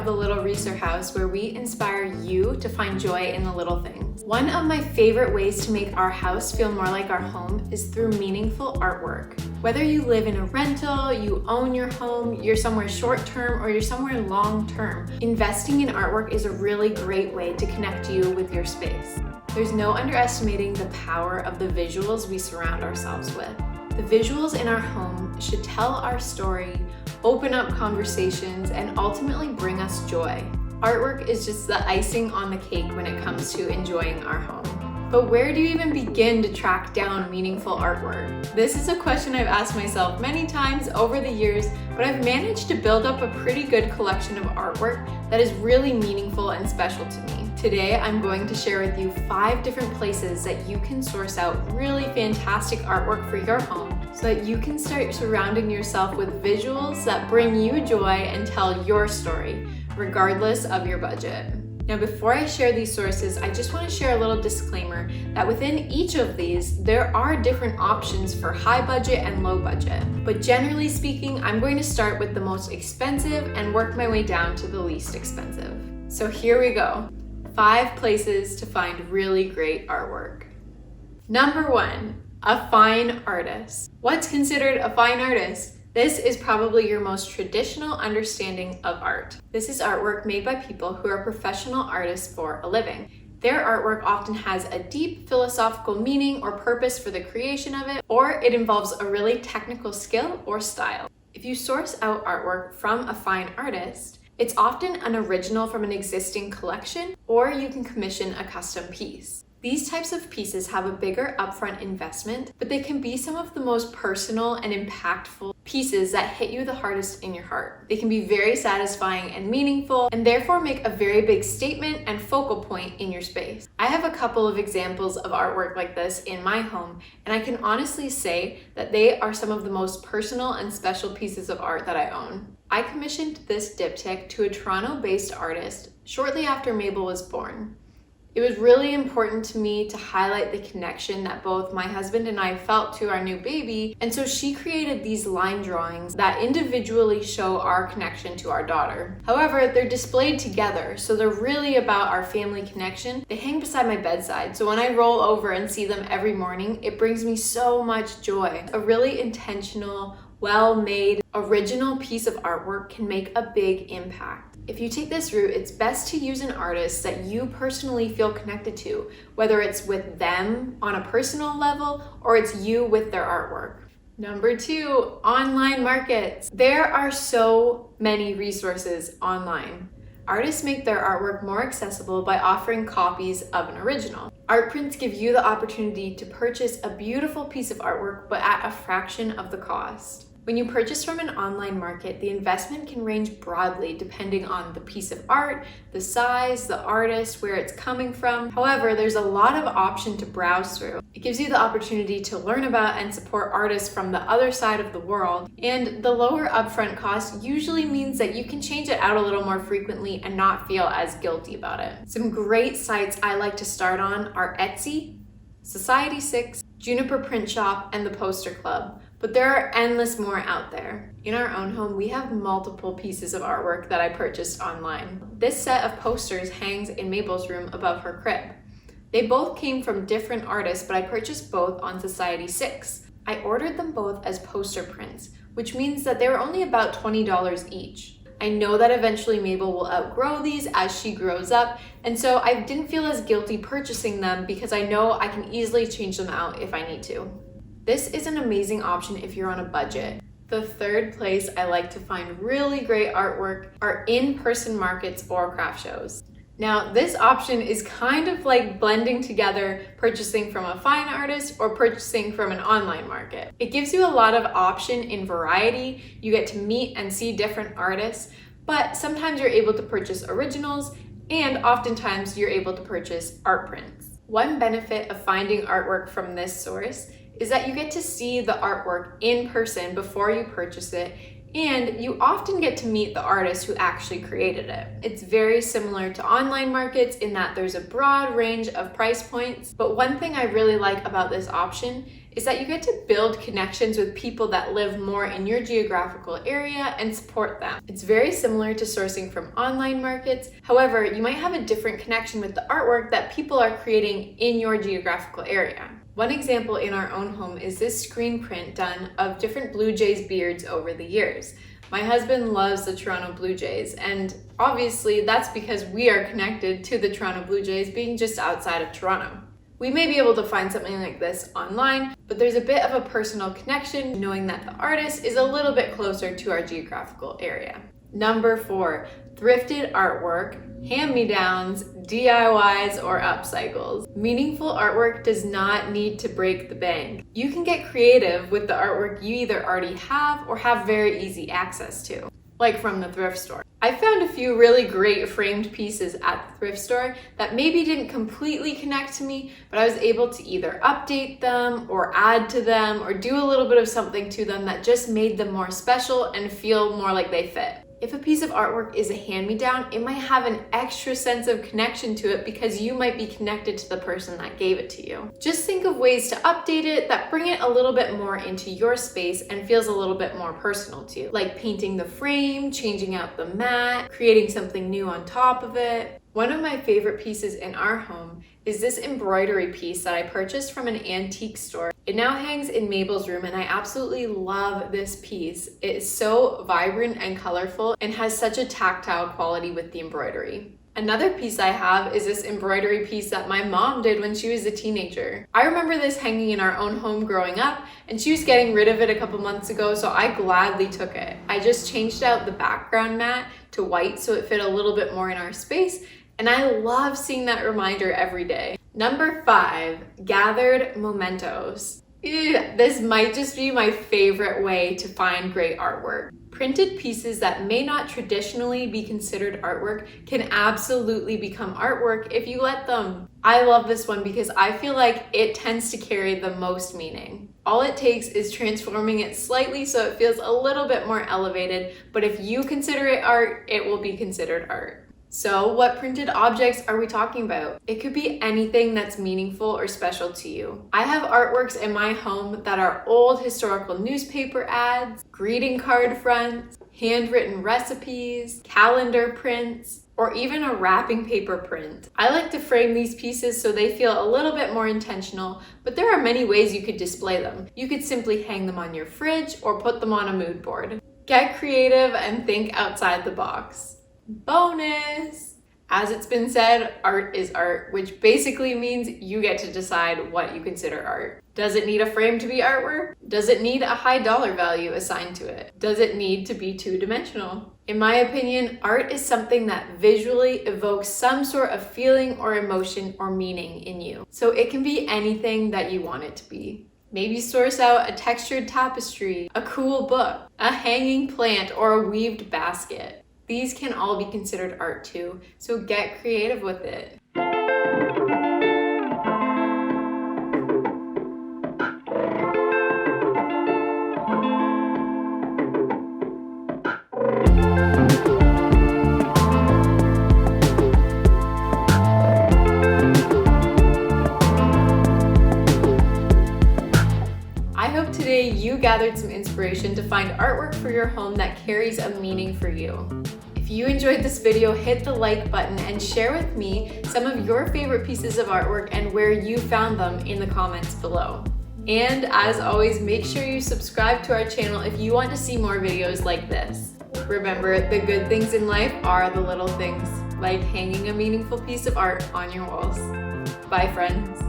of the Little Reeser House, where we inspire you to find joy in the little things. One of my favorite ways to make our house feel more like our home is through meaningful artwork. Whether you live in a rental, you own your home, you're somewhere short-term, or you're somewhere long-term, investing in artwork is a really great way to connect you with your space. There's no underestimating the power of the visuals we surround ourselves with. The visuals in our home should tell our story, open up conversations, and ultimately bring us joy. Artwork is just the icing on the cake when it comes to enjoying our home. But where do you even begin to track down meaningful artwork? This is a question I've asked myself many times over the years, but I've managed to build up a pretty good collection of artwork that is really meaningful and special to me. Today, I'm going to share with you 5 different places that you can source out really fantastic artwork for your home so that you can start surrounding yourself with visuals that bring you joy and tell your story, regardless of your budget. Now, before I share these sources, I just want to share a little disclaimer that within each of these, there are different options for high budget and low budget. But generally speaking, I'm going to start with the most expensive and work my way down to the least expensive. So here we go. 5 places to find really great artwork. Number 1, a fine artist. What's considered a fine artist? This is probably your most traditional understanding of art. This is artwork made by people who are professional artists for a living. Their artwork often has a deep philosophical meaning or purpose for the creation of it, or it involves a really technical skill or style. If you source out artwork from a fine artist, it's often an original from an existing collection, or you can commission a custom piece. These types of pieces have a bigger upfront investment, but they can be some of the most personal and impactful pieces that hit you the hardest in your heart. They can be very satisfying and meaningful, and therefore make a very big statement and focal point in your space. I have a couple of examples of artwork like this in my home, and I can honestly say that they are some of the most personal and special pieces of art that I own. I commissioned this diptych to a Toronto-based artist shortly after Mabel was born. It was really important to me to highlight the connection that both my husband and I felt to our new baby, and so she created these line drawings that individually show our connection to our daughter. However, they're displayed together, so they're really about our family connection. They hang beside my bedside, so when I roll over and see them every morning, it brings me so much joy. A really intentional, well-made, original piece of artwork can make a big impact. If you take this route, it's best to use an artist that you personally feel connected to, whether it's with them on a personal level or it's you with their artwork. Number 2, online markets. There are so many resources online. Artists make their artwork more accessible by offering copies of an original. Art prints give you the opportunity to purchase a beautiful piece of artwork, but at a fraction of the cost. When you purchase from an online market, the investment can range broadly depending on the piece of art, the size, the artist, where it's coming from. However, there's a lot of option to browse through. It gives you the opportunity to learn about and support artists from the other side of the world, and the lower upfront cost usually means that you can change it out a little more frequently and not feel as guilty about it. Some great sites I like to start on are Etsy, Society6, Juniper Print Shop, and the Poster Club. But there are endless more out there. In our own home, we have multiple pieces of artwork that I purchased online. This set of posters hangs in Mabel's room above her crib. They both came from different artists, but I purchased both on Society6. I ordered them both as poster prints, which means that they were only about $20 each. I know that eventually Mabel will outgrow these as she grows up, and so I didn't feel as guilty purchasing them because I know I can easily change them out if I need to. This is an amazing option if you're on a budget. The third place I like to find really great artwork are in-person markets or craft shows. Now, this option is kind of like blending together purchasing from a fine artist or purchasing from an online market. It gives you a lot of option in variety. You get to meet and see different artists, but sometimes you're able to purchase originals, and oftentimes you're able to purchase art prints. One benefit of finding artwork from this source is that you get to see the artwork in person before you purchase it, and you often get to meet the artist who actually created it. It's very similar to online markets in that there's a broad range of price points, but one thing I really like about this option is that you get to build connections with people that live more in your geographical area and support them. It's very similar to sourcing from online markets. However, you might have a different connection with the artwork that people are creating in your geographical area. One example in our own home is this screen print done of different Blue Jays beards over the years. My husband loves the Toronto Blue Jays, and obviously that's because we are connected to the Toronto Blue Jays being just outside of Toronto. We may be able to find something like this online, but there's a bit of a personal connection knowing that the artist is a little bit closer to our geographical area. Number 4, thrifted artwork, hand-me-downs, DIYs, or upcycles. Meaningful artwork does not need to break the bank. You can get creative with the artwork you either already have or have very easy access to, like from the thrift store. I found a few really great framed pieces at the thrift store that maybe didn't completely connect to me, but I was able to either update them or add to them or do a little bit of something to them that just made them more special and feel more like they fit. If a piece of artwork is a hand-me-down, it might have an extra sense of connection to it because you might be connected to the person that gave it to you. Just think of ways to update it that bring it a little bit more into your space and feels a little bit more personal to you, like painting the frame, changing out the mat, creating something new on top of it. One of my favorite pieces in our home is this embroidery piece that I purchased from an antique store. It now hangs in Mabel's room, and I absolutely love this piece. It is so vibrant and colorful and has such a tactile quality with the embroidery. Another piece I have is this embroidery piece that my mom did when she was a teenager. I remember this hanging in our own home growing up, and she was getting rid of it a couple months ago, so I gladly took it. I just changed out the background mat to white so it fit a little bit more in our space, and I love seeing that reminder every day. Number 5, gathered mementos. This might just be my favorite way to find great artwork. Printed pieces that may not traditionally be considered artwork can absolutely become artwork if you let them. I love this one because I feel like it tends to carry the most meaning. All it takes is transforming it slightly so it feels a little bit more elevated, but if you consider it art, it will be considered art. So what printed objects are we talking about? It could be anything that's meaningful or special to you. I have artworks in my home that are old historical newspaper ads, greeting card fronts, handwritten recipes, calendar prints, or even a wrapping paper print. I like to frame these pieces so they feel a little bit more intentional, but there are many ways you could display them. You could simply hang them on your fridge or put them on a mood board. Get creative and think outside the box. Bonus! As it's been said, art is art, which basically means you get to decide what you consider art. Does it need a frame to be artwork? Does it need a high dollar value assigned to it? Does it need to be two-dimensional? In my opinion, art is something that visually evokes some sort of feeling or emotion or meaning in you. So it can be anything that you want it to be. Maybe source out a textured tapestry, a cool book, a hanging plant, or a weaved basket. These can all be considered art too, so get creative with it. I hope today you gathered some inspiration to find artwork for your home that carries a meaning for you. If you enjoyed this video, hit the like button and share with me some of your favorite pieces of artwork and where you found them in the comments below. And as always, make sure you subscribe to our channel if you want to see more videos like this. Remember, the good things in life are the little things, like hanging a meaningful piece of art on your walls. Bye, friends.